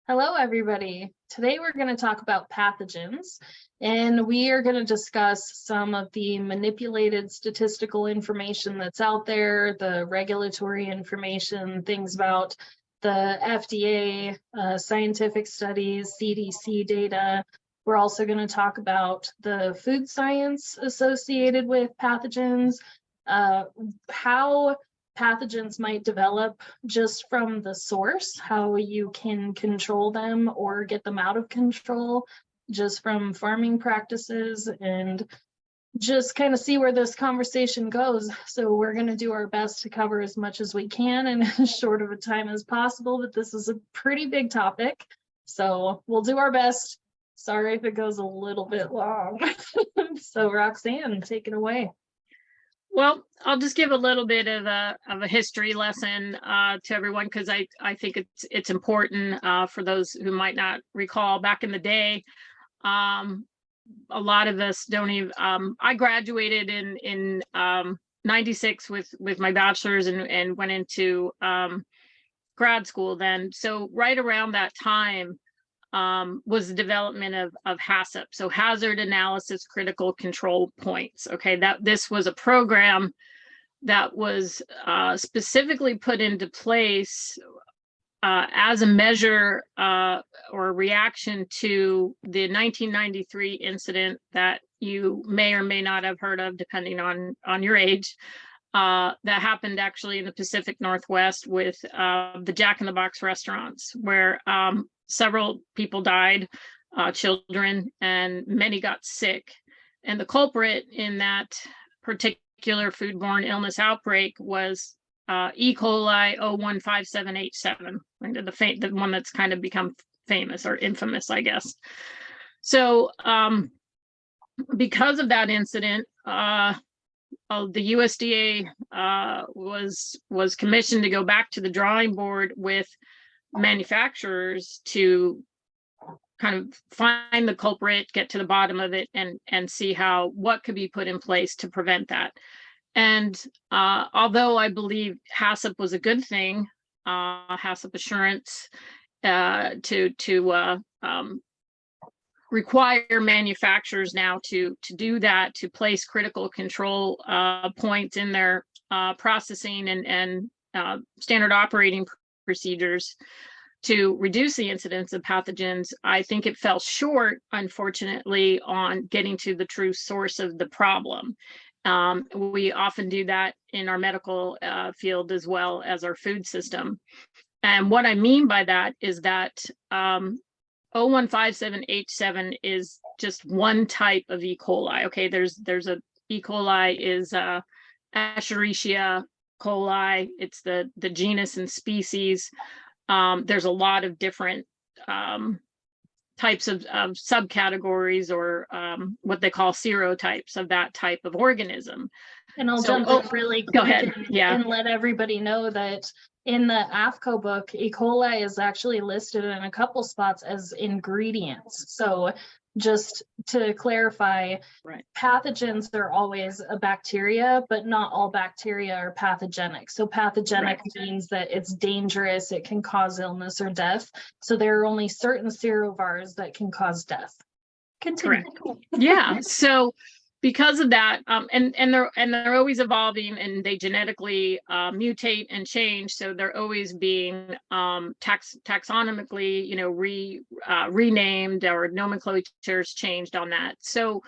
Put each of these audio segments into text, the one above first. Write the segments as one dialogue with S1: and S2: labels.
S1: Hello, everybody. Today we're going to talk about pathogens, and we are going to discuss some of the manipulated statistical information that's out there, the regulatory information, things about the FDA, scientific studies, CDC data. We're also going to talk about the food science associated with pathogens, how pathogens might develop just from the source, how you can control them or get them out of control just from farming practices, and just kind of see where this conversation goes. So we're going to do our best to cover as much as we can in as short of a time as possible, but this is a pretty big topic, so we'll do our best. Sorry if it goes a little bit long. So Roxanne, take it away.
S2: Well, I'll just give a little bit of a history lesson to everyone, because I think it's important for those who might not recall. Back in the day, a lot of us don't even. I graduated in '96 with my bachelor's and went into grad school then. So right around that time was the development of HACCP, so Hazard Analysis Critical Control Points. Okay, this was a program that was specifically put into place as a measure or a reaction to the 1993 incident that you may or may not have heard of, depending on your age. That happened actually in the Pacific Northwest with the Jack in the Box restaurants, where several people died, children, and many got sick. And the culprit in that particular foodborne illness outbreak was E. coli 015787, the one that's kind of become famous or infamous, I guess. So because of that incident, the USDA was commissioned to go back to the drawing board with manufacturers to kind of find the culprit, get to the bottom of it, and see what could be put in place to prevent that. And although I believe HACCP was a good thing, HACCP assurance to require manufacturers now to do that, to place critical control points in their processing and standard operating procedures to reduce the incidence of pathogens, I think it fell short, unfortunately, on getting to the true source of the problem. We often do that in our medical field as well as our food system. And what I mean by that is that 015787 is just one type of E. coli. Okay, there's a E. coli is Escherichia coli. It's the genus and species. There's a lot of different types of subcategories, or what they call serotypes of that type of organism.
S1: And I'll jump in really quick.
S2: Go ahead.
S1: And let everybody know that in the AFCO book, E. coli is actually listed in a couple spots as ingredients. So just to clarify,
S2: right,
S1: pathogens are always a bacteria, but not all bacteria are pathogenic. So pathogenic means that it's dangerous, it can cause illness or death. So there are only certain serovars that can cause death. Continue.
S2: Correct. Yeah. So because of that, and they're always evolving, and they genetically mutate and change. So they're always being taxonomically, renamed, or nomenclatures changed on that. So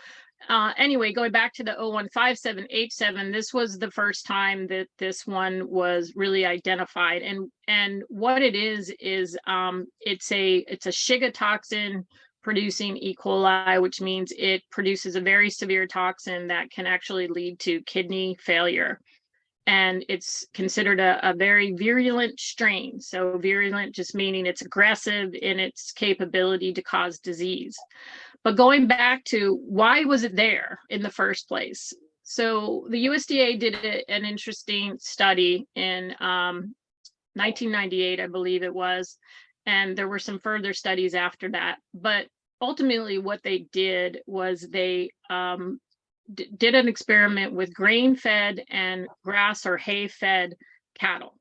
S2: anyway, going back to the 015787, this was the first time that this one was really identified. And what it is it's a Shiga toxin producing E. coli, which means it produces a very severe toxin that can actually lead to kidney failure. And it's considered a very virulent strain. So virulent just meaning it's aggressive in its capability to cause disease. But going back to why was it there in the first place? So the USDA did an interesting study in 1998, I believe it was. And there were some further studies after that. But ultimately what they did was they did an experiment with grain-fed and grass or hay-fed cattle.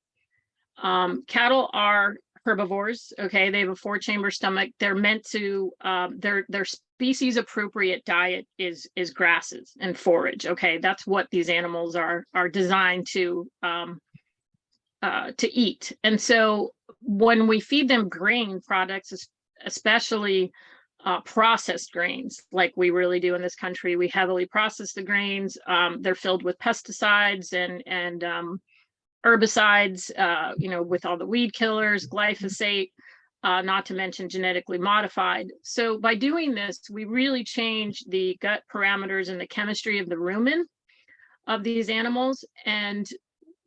S2: Cattle are herbivores. Okay, they have a 4-chamber stomach. They're meant to their species appropriate diet is grasses and forage. Okay, that's what these animals are designed to eat. And so when we feed them grain products, especially processed grains, like we really do in this country, we heavily process the grains. They're filled with pesticides and herbicides, with all the weed killers, glyphosate, not to mention genetically modified. So by doing this, we really change the gut parameters and the chemistry of the rumen of these animals. And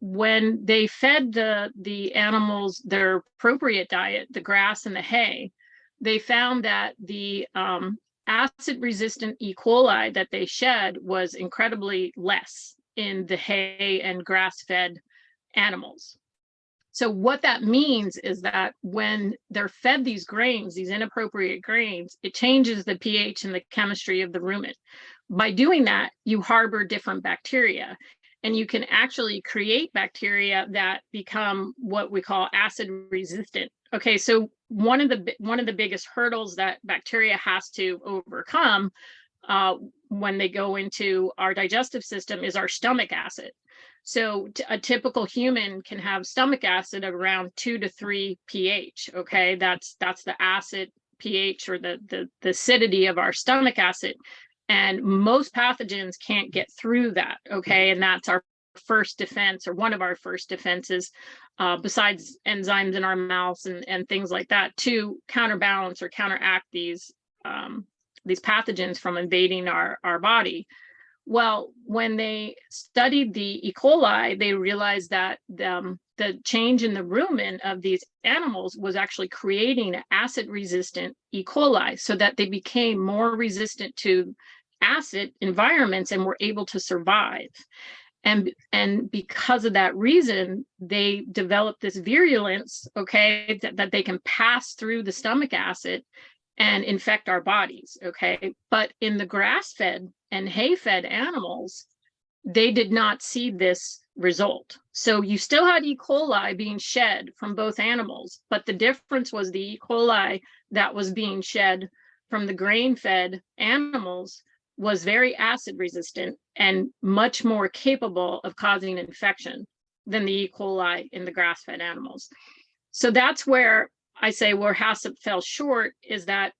S2: when they fed the animals their appropriate diet, the grass and the hay, they found that the acid-resistant E. coli that they shed was incredibly less in the hay and grass-fed animals. So what that means is that when they're fed these grains, these inappropriate grains, it changes the pH and the chemistry of the rumen. By doing that, you harbor different bacteria, and you can actually create bacteria that become what we call acid resistant. Okay, so one of the biggest hurdles that bacteria has to overcome when they go into our digestive system is our stomach acid. So a typical human can have stomach acid of around 2 to 3 pH. Okay, that's the acid pH, or the acidity of our stomach acid. And most pathogens can't get through that. Okay, and that's our first defense, or one of our first defenses, besides enzymes in our mouths and things like that, to counterbalance or counteract these pathogens from invading our body. Well, when they studied the E. coli, they realized that the change in the rumen of these animals was actually creating acid-resistant E. coli, so that they became more resistant to acid environments and were able to survive. And because of that reason, they developed this virulence, okay, that they can pass through the stomach acid and infect our bodies. Okay, but in the grass-fed and hay-fed animals, they did not see this result. So you still had E. coli being shed from both animals, but the difference was the E. coli that was being shed from the grain-fed animals was very acid resistant and much more capable of causing infection than the E. coli in the grass-fed animals. So that's where I say where HACCP fell short, is that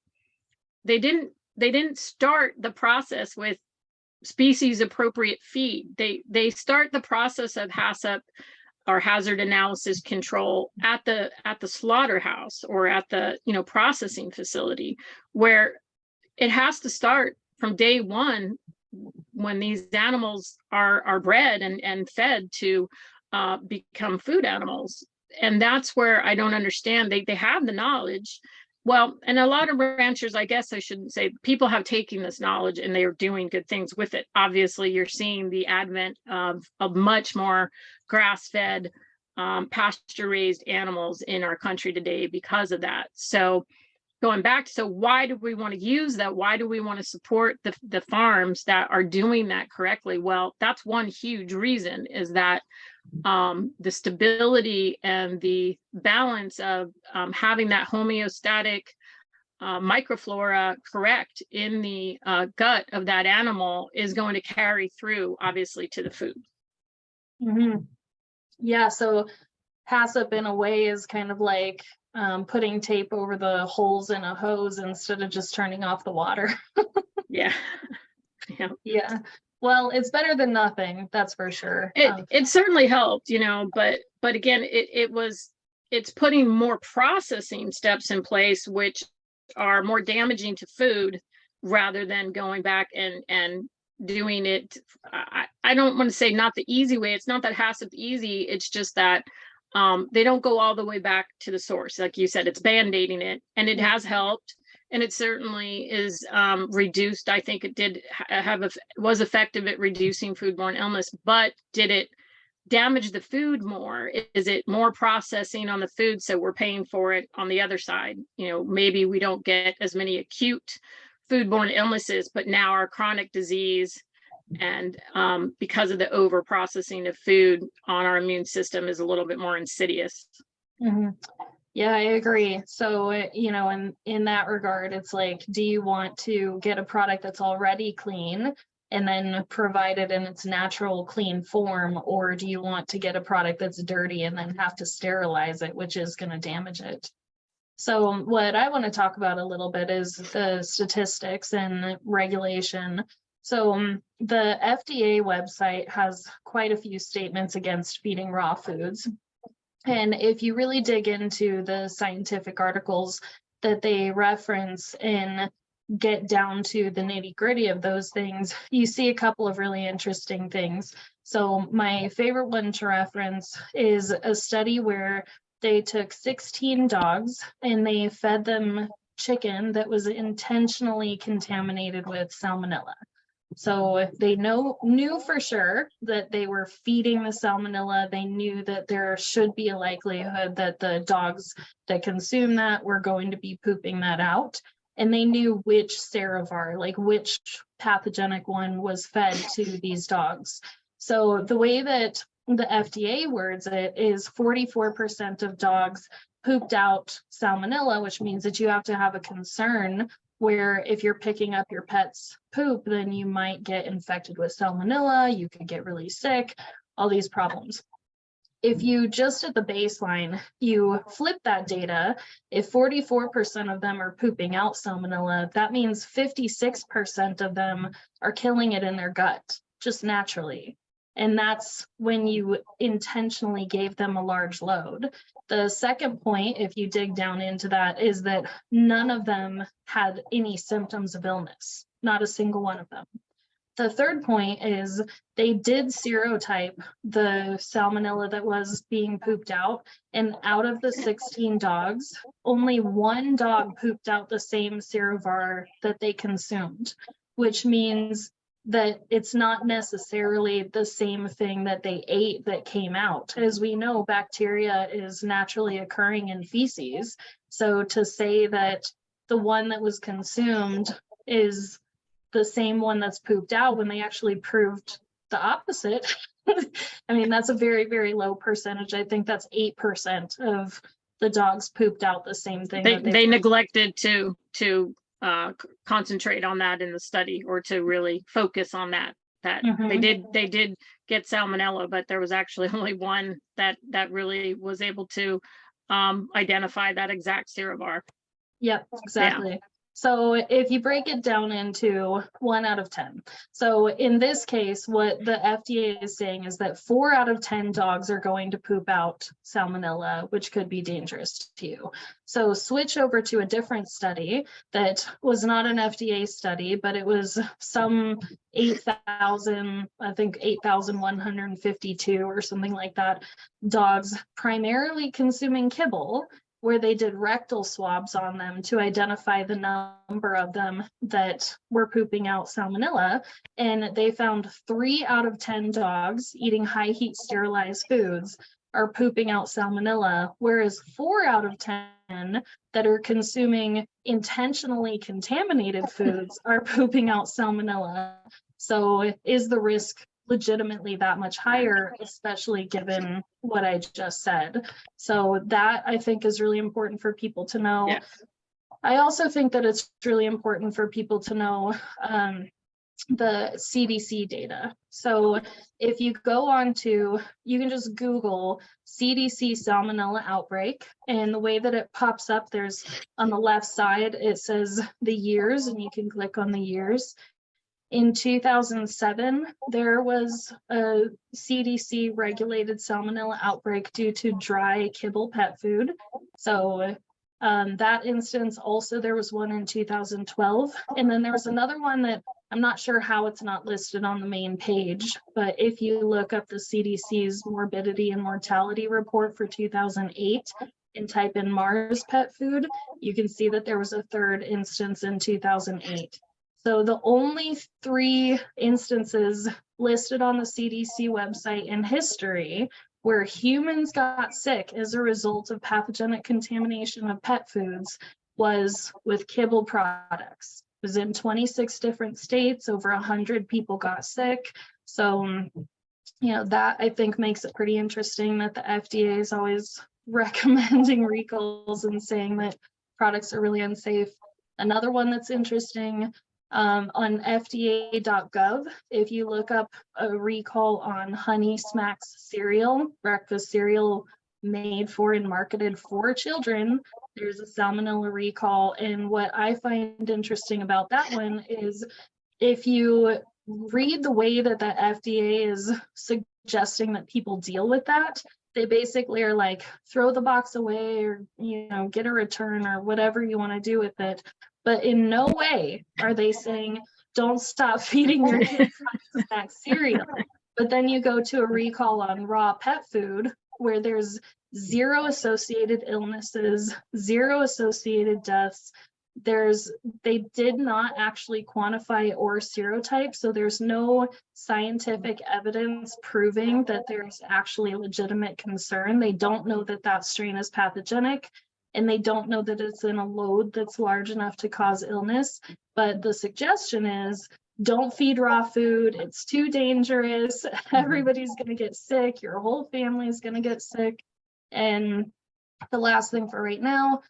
S2: they didn't start the process with species appropriate feed. They start the process of HACCP, or hazard analysis control, at the slaughterhouse, or at the processing facility, where it has to start from day one, when these animals are bred and fed to become food animals. And that's where I don't understand. They have the knowledge. Well, and a lot of ranchers, I guess I shouldn't say, people have taken this knowledge and they are doing good things with it. Obviously, you're seeing the advent of much more grass-fed, pasture-raised animals in our country today because of that. So going back, so why do we want to use that? Why do we want to support the farms that are doing that correctly? Well, that's one huge reason, is that the stability and the balance of having that homeostatic microflora correct in the gut of that animal is going to carry through, obviously, to the food.
S1: Mm-hmm. Yeah, so HACCP in a way is kind of like putting tape over the holes in a hose instead of just turning off the water.
S2: Yeah.
S1: Yeah. Well, it's better than nothing, that's for sure.
S2: It certainly helped, but again, it's putting more processing steps in place, which are more damaging to food, rather than going back and doing it. I don't want to say not the easy way. It's not that HACCP easy. It's just that they don't go all the way back to the source. Like you said, it's band-aiding it, and it has helped. And it certainly is reduced. I think it did was effective at reducing foodborne illness, but did it damage the food more? Is it more processing on the food, so we're paying for it on the other side? Maybe we don't get as many acute foodborne illnesses, but now our chronic disease And because of the over processing of food on our immune system is a little bit more insidious.
S1: Mhm. Yeah, I agree. So, in that regard, it's like, do you want to get a product that's already clean and then provide it in its natural clean form, or do you want to get a product that's dirty and then have to sterilize it, which is going to damage it? So, what I want to talk about a little bit is the statistics and regulation. So, the FDA website has quite a few statements against feeding raw foods. And if you really dig into the scientific articles that they reference and get down to the nitty-gritty of those things, you see a couple of really interesting things. So my favorite one to reference is a study where they took 16 dogs and they fed them chicken that was intentionally contaminated with salmonella. So they knew for sure that they were feeding the salmonella. They knew that there should be a likelihood that the dogs that consume that were going to be pooping that out. And they knew which serovar, like which pathogenic one was fed to these dogs. So the way that the FDA words it is 44% of dogs pooped out salmonella, which means that you have to have a concern where if you're picking up your pet's poop, then you might get infected with salmonella, you could get really sick, all these problems. If you just at the baseline, you flip that data, if 44% of them are pooping out salmonella, that means 56% of them are killing it in their gut, just naturally. And that's when you intentionally gave them a large load. The second point, if you dig down into that, is that none of them had any symptoms of illness, not a single one of them. The third point is they did serotype the salmonella that was being pooped out, and out of the 16 dogs, only one dog pooped out the same serovar that they consumed, which means that it's not necessarily the same thing that they ate that came out. As we know, bacteria is naturally occurring in feces. So to say that the one that was consumed is the same one that's pooped out when they actually proved the opposite, I mean, that's a very, very low percentage. I think that's 8% of the dogs pooped out the same thing.
S2: They neglected to concentrate on that in the study, or to really focus on that. They did get salmonella, but there was actually only one that really was able to identify that exact serovar.
S1: Yep, exactly. Yeah. So if you break it down into 1 out of 10, so in this case, what the FDA is saying is that 4 out of 10 dogs are going to poop out salmonella, which could be dangerous to you. So switch over to a different study that was not an FDA study, but it was some 8,000, I think 8,152 or something like that, dogs primarily consuming kibble, where they did rectal swabs on them to identify the number of them that were pooping out salmonella. And they found 3 out of 10 dogs eating high heat sterilized foods are pooping out salmonella, whereas 4 out of 10 that are consuming intentionally contaminated foods are pooping out salmonella. So is the risk legitimately that much higher, especially given what I just said? So that I think is really important for people to know.
S2: Yeah.
S1: I also think that it's really important for people to know the CDC data. So if you go on to, you can just Google CDC salmonella outbreak, and the way that it pops up, there's on the left side, it says the years, and you can click on the years. In 2007, there was a CDC regulated salmonella outbreak due to dry kibble pet food. So that instance, also there was one in 2012. And then there was another one that I'm not sure how it's not listed on the main page, but if you look up the CDC's morbidity and mortality report for 2008 and type in Mars pet food, you can see that there was a third instance in 2008. So the only 3 instances listed on the CDC website in history where humans got sick as a result of pathogenic contamination of pet foods was with kibble products. was in 26 different states. Over 100 people got sick. So, that I think makes it pretty interesting that the FDA is always recommending recalls and saying that products are really unsafe. Another one that's interesting, on FDA.gov, if you look up a recall on Honey Smacks cereal, breakfast cereal made for and marketed for children, there's a salmonella recall. And what I find interesting about that one is if you read the way that the FDA is suggesting that people deal with that, they basically are like, throw the box away or, get a return or whatever you want to do with it. But in no way are they saying, don't stop feeding your kids snack cereal. But then you go to a recall on raw pet food where there's 0 associated illnesses, 0 associated deaths. They did not actually quantify or serotype, so there's no scientific evidence proving that there's actually a legitimate concern. They don't know that that strain is pathogenic, and they don't know that it's in a load that's large enough to cause illness. But the suggestion is, don't feed raw food. It's too dangerous. Everybody's going to get sick. Your whole family is going to get sick. And the last thing for right now,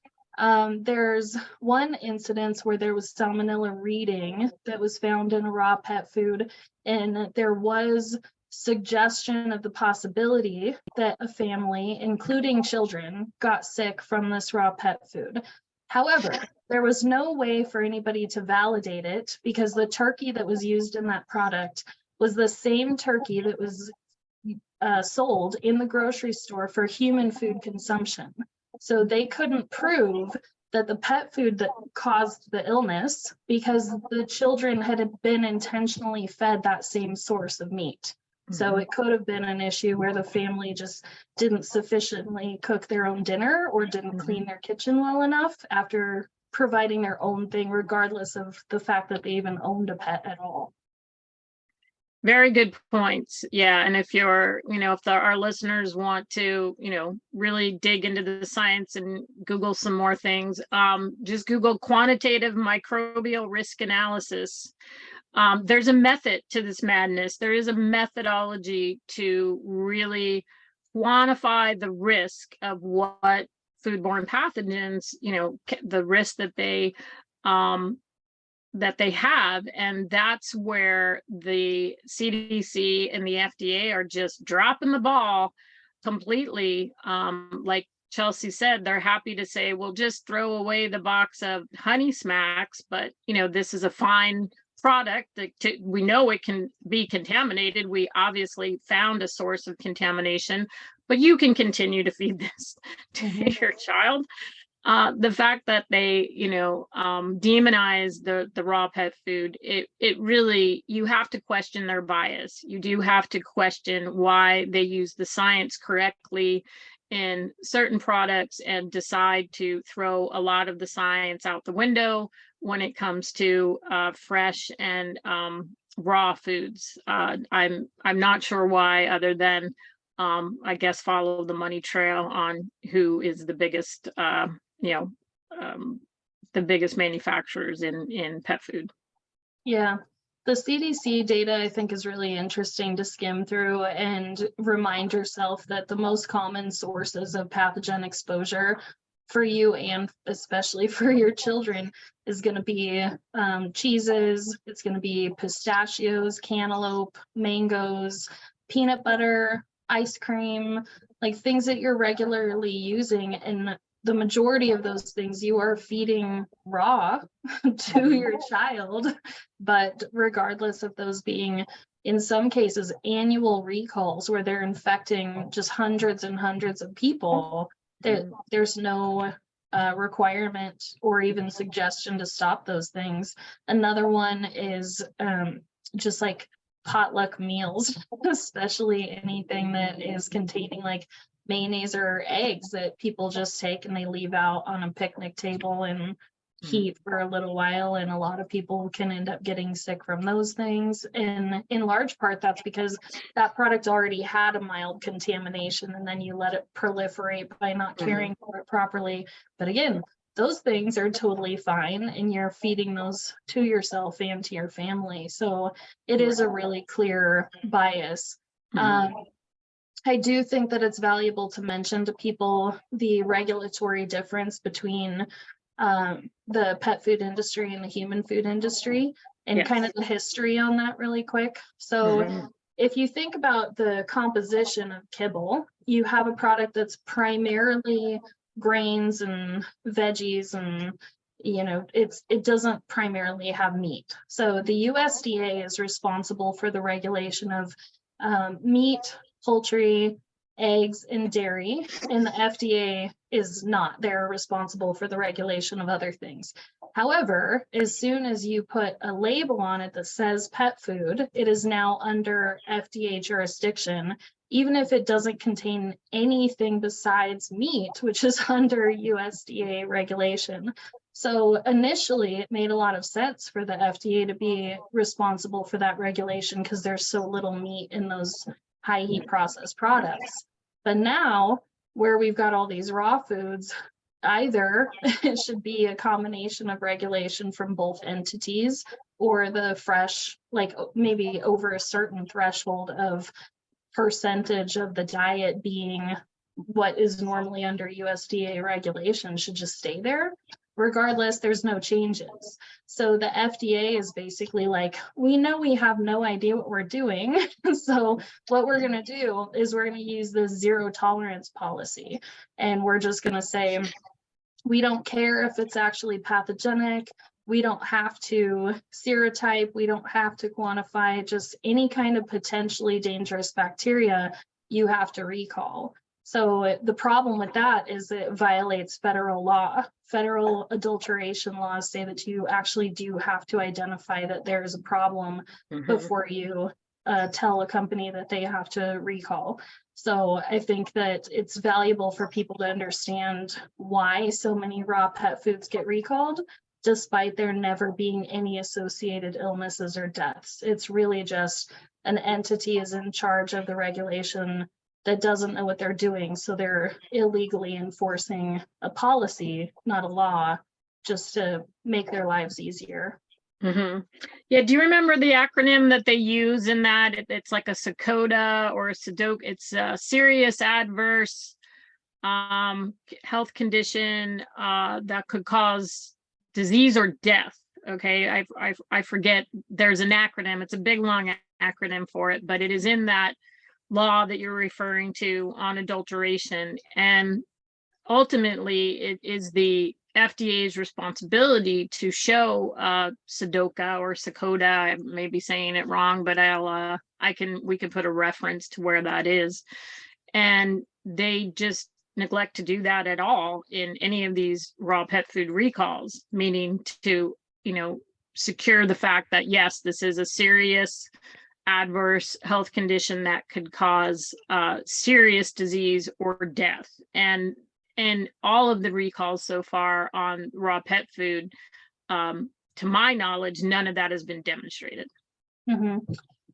S1: there's one incidence where there was salmonella reading that was found in a raw pet food, and there was suggestion of the possibility that a family, including children, got sick from this raw pet food. However, there was no way for anybody to validate it because the turkey that was used in that product was the same turkey that was sold in the grocery store for human food consumption. So they couldn't prove that the pet food that caused the illness because the children had been intentionally fed that same source of meat. So it could have been an issue where the family just didn't sufficiently cook their own dinner or didn't clean their kitchen well enough after providing their own thing, regardless of the fact that they even owned a pet at all.
S2: Very good points. Yeah. And if our listeners want to, really dig into the science and Google some more things, just Google quantitative microbial risk analysis. There's a method to this madness. There is a methodology to really quantify the risk of what foodborne pathogens, the risk that they have. And that's where the CDC and the FDA are just dropping the ball completely. Like Chelsea said, they're happy to say, well, just throw away the box of Honey Smacks, but this is a fine product that we know it can be contaminated. We obviously found a source of contamination, but you can continue to feed this to your child. The fact that they, demonize the raw pet food, it really, you have to question their bias. You do have to question why they use the science correctly in certain products and decide to throw a lot of the science out the window when it comes to fresh and raw foods. I'm not sure why, other than I guess follow the money trail on who is the biggest the biggest manufacturers in pet food.
S1: Yeah, the CDC data I think is really interesting to skim through and remind yourself that the most common sources of pathogen exposure for you and especially for your children is going to be cheeses, it's going to be pistachios, cantaloupe, mangoes, peanut butter, ice cream, like things that you're regularly using. And the majority of those things you are feeding raw to your child. But regardless of those being, in some cases, annual recalls where they're infecting just hundreds and hundreds of people, there's no requirement or even suggestion to stop those things. Another one is just like potluck meals, especially anything that is containing like mayonnaise or eggs that people just take and they leave out on a picnic table and heat for a little while, and a lot of people can end up getting sick from those things. And in large part that's because that product already had a mild contamination and then you let it proliferate by not caring for it properly. But again, those things are totally fine, and you're feeding those to yourself and to your family. So it is a really clear bias. I do think that it's valuable to mention to people the regulatory difference between the pet food industry and the human food industry, and kind of the history on that really quick. So if you think about the composition of kibble, you have a product that's primarily grains and veggies, and it doesn't primarily have meat. So the USDA is responsible for the regulation of meat, poultry, eggs, and dairy, and the FDA is not. They're responsible for the regulation of other things. However, as soon as you put a label on it that says pet food, it is now under FDA jurisdiction, even if it doesn't contain anything besides meat, which is under USDA regulation. So initially, it made a lot of sense for the FDA to be responsible for that regulation because there's so little meat in those high heat processed products. But now, where we've got all these raw foods, either it should be a combination of regulation from both entities, or the fresh, like maybe over a certain threshold of percentage of the diet being what is normally under USDA regulation should just stay there. Regardless, there's no changes. So the FDA is basically like, we know we have no idea what we're doing. So what we're going to do is we're going to use the zero tolerance policy. And we're just going to say, we don't care if it's actually pathogenic. We don't have to serotype. We don't have to quantify. Just any kind of potentially dangerous bacteria you have to recall. So the problem with that is it violates federal law. Federal adulteration laws say that you actually do have to identify that there is a problem before you tell a company that they have to recall. So I think that it's valuable for people to understand why so many raw pet foods get recalled, despite there never being any associated illnesses or deaths. It's really just an entity is in charge of the regulation that doesn't know what they're doing. So they're illegally enforcing a policy, not a law, just to make their lives easier.
S2: Yeah, do you remember the acronym that they use in that? It's like a SACODA or a SADOC. It's a serious adverse health condition that could cause disease or death. Okay, I forget. There's an acronym. It's a big long acronym for it, but it is in that law that you're referring to on adulteration. And ultimately, it is the FDA's responsibility to show SADOCA or SACODA. I may be saying it wrong, but we can put a reference to where that is. And they just neglect to do that at all in any of these raw pet food recalls, meaning to, secure the fact that, yes, this is a serious adverse health condition that could cause serious disease or death. And all of the recalls so far on raw pet food, to my knowledge, none of that has been demonstrated.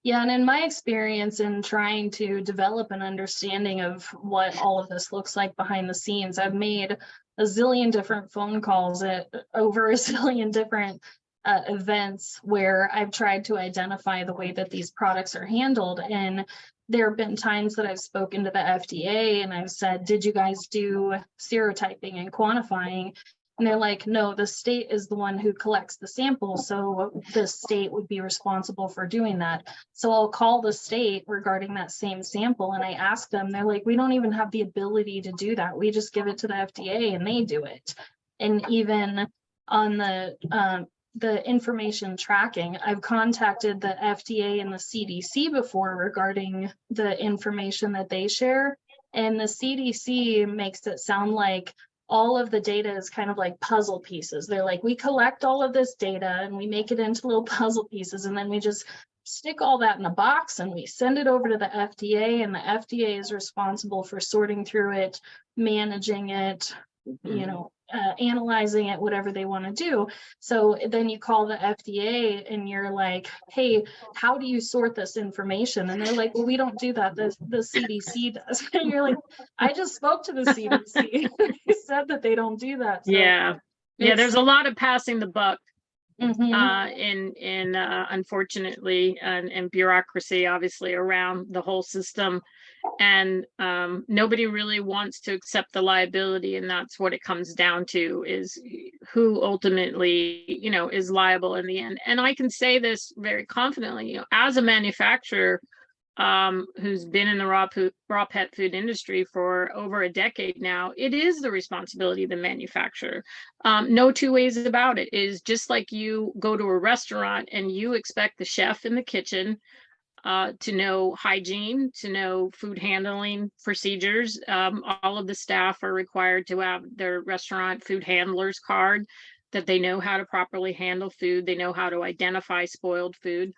S1: Yeah, and in my experience in trying to develop an understanding of what all of this looks like behind the scenes, I've made a zillion different phone calls at over a zillion different events where I've tried to identify the way that these products are handled. And there have been times that I've spoken to the FDA and I've said, did you guys do serotyping and quantifying? And they're like, no, the state is the one who collects the sample. So the state would be responsible for doing that. So I'll call the state regarding that same sample and I ask them, they're like, we don't even have the ability to do that. We just give it to the FDA and they do it. And even on the information tracking, I've contacted the FDA and the CDC before regarding the information that they share. And the CDC makes it sound like all of the data is kind of like puzzle pieces. They're like, we collect all of this data and we make it into little puzzle pieces. And then we just stick all that in a box and we send it over to the FDA, and the FDA is responsible for sorting through it, managing it, analyzing it, whatever they want to do. So then you call the FDA and you're like, hey, how do you sort this information? And they're like, well, we don't do that. The CDC does. And you're like, I just spoke to the CDC. They said that they don't do that. So
S2: yeah. Yeah, there's a lot of passing the buck
S1: Mhm.
S2: in unfortunately, and bureaucracy, obviously, around the whole system. And nobody really wants to accept the liability, and that's what it comes down to, is who ultimately, is liable in the end. And I can say this very confidently, as a manufacturer who's been in the raw pet food industry for over a decade now, it is the responsibility of the manufacturer. No two ways about it. It is just like you go to a restaurant and you expect the chef in the kitchen to know hygiene, to know food handling procedures. All of the staff are required to have their restaurant food handler's card, that they know how to properly handle food. They know how to identify spoiled food.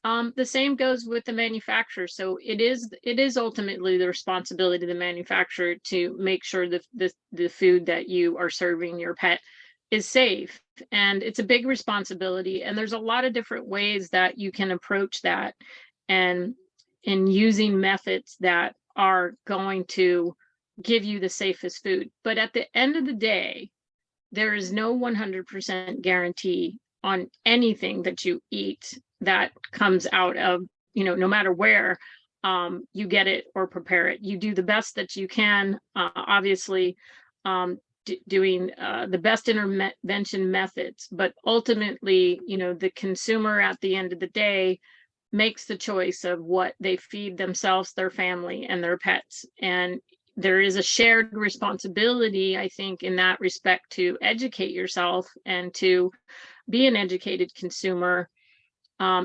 S2: The same goes with the manufacturer. So it is ultimately the responsibility of the manufacturer to make sure that the food that you are serving your pet is safe. And it's a big responsibility. And there's a lot of different ways that you can approach that, and in using methods that are going to give you the safest food. But at the end of the day, there is no 100% guarantee on anything that you eat that comes out of, no matter where you get it or prepare it. You do the best that you can, obviously, doing the best intervention methods. But ultimately, the consumer at the end of the day makes the choice of what they feed themselves, their family, and their pets. And there is a shared responsibility, I think, in that respect, to educate yourself and to be an educated consumer,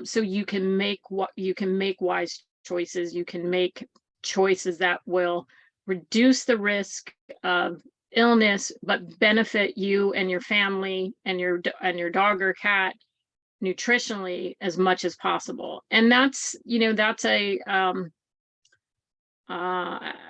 S2: so you can make wise choices. You can make choices that will reduce the risk of illness, but benefit you and your family and your dog or cat nutritionally as much as possible. And that's a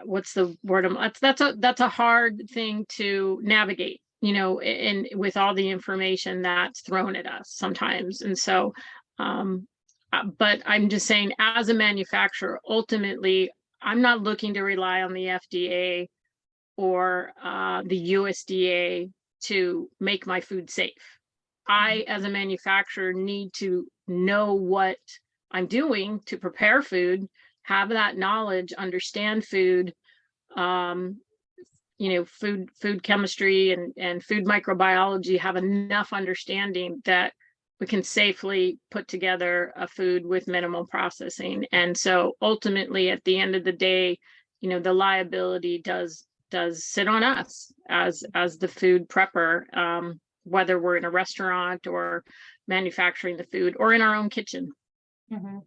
S2: what's the word? That's a hard thing to navigate, and with all the information that's thrown at us sometimes. And so, but I'm just saying, as a manufacturer, ultimately, I'm not looking to rely on the FDA or the USDA to make my food safe. I, as a manufacturer, need to know what I'm doing to prepare food, have that knowledge, understand food, food chemistry and food microbiology, have enough understanding that we can safely put together a food with minimal processing. And so ultimately, at the end of the day, the liability does sit on us as the food prepper, whether we're in a restaurant or manufacturing the food or in our own kitchen.
S1: Mm-hmm.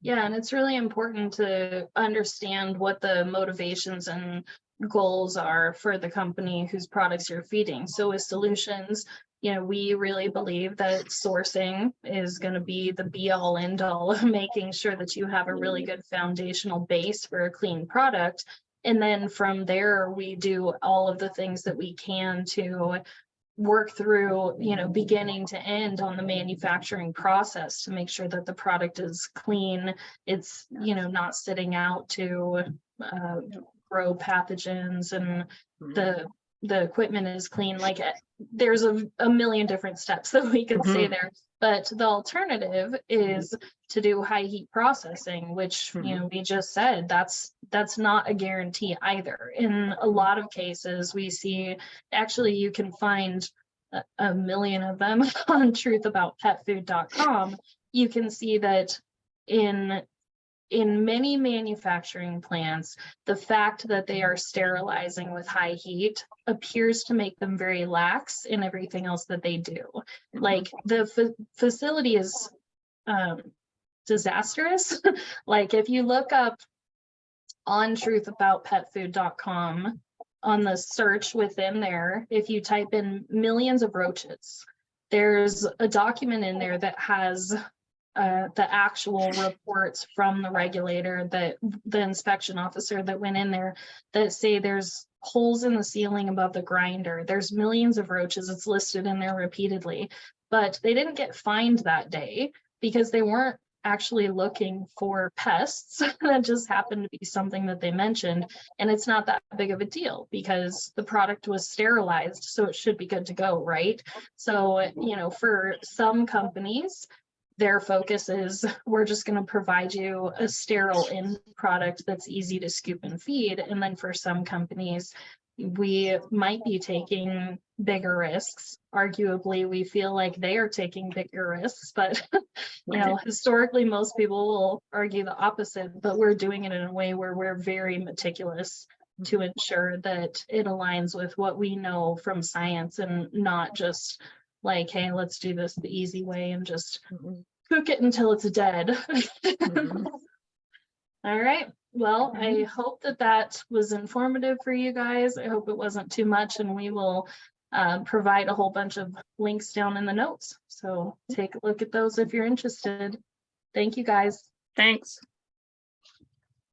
S1: Yeah, and it's really important to understand what the motivations and goals are for the company whose products you're feeding. So with Solutions, we really believe that sourcing is going to be the be all end all of making sure that you have a really good foundational base for a clean product. And then from there, we do all of the things that we can to work through, beginning to end on the manufacturing process to make sure that the product is clean. It's, not sitting out to grow pathogens, and the equipment is clean. Like, there's a million different steps that we can say there. But the alternative is to do high heat processing, which, we just said, that's not a guarantee either. In a lot of cases, we see, actually, you can find a million of them on truthaboutpetfood.com. You can see that in many manufacturing plants, the fact that they are sterilizing with high heat appears to make them very lax in everything else that they do. Like, the facility is disastrous. Like, if you look up on truthaboutpetfood.com, on the search within there, if you type in millions of roaches, there's a document in there that has the actual reports from the regulator, that the inspection officer that went in there, that say there's holes in the ceiling above the grinder. There's millions of roaches. It's listed in there repeatedly, but they didn't get fined that day because they weren't actually looking for pests. That just happened to be something that they mentioned. And it's not that big of a deal because the product was sterilized, so it should be good to go, right? So, you know, for some companies, their focus is we're just going to provide you a sterile end product that's easy to scoop and feed. And then for some companies, we might be taking bigger risks. Arguably, we feel like they are taking bigger risks, but you know, historically, most people will argue the opposite, but we're doing it in a way where we're very meticulous to ensure that it aligns with what we know from science and not just like, hey, let's do this the easy way and just cook it until it's dead. All right. Well, I hope that that was informative for you guys. I hope it wasn't too much, and we will provide a whole bunch of links down in the notes. So take a look at those if you're interested. Thank you, guys.
S2: Thanks.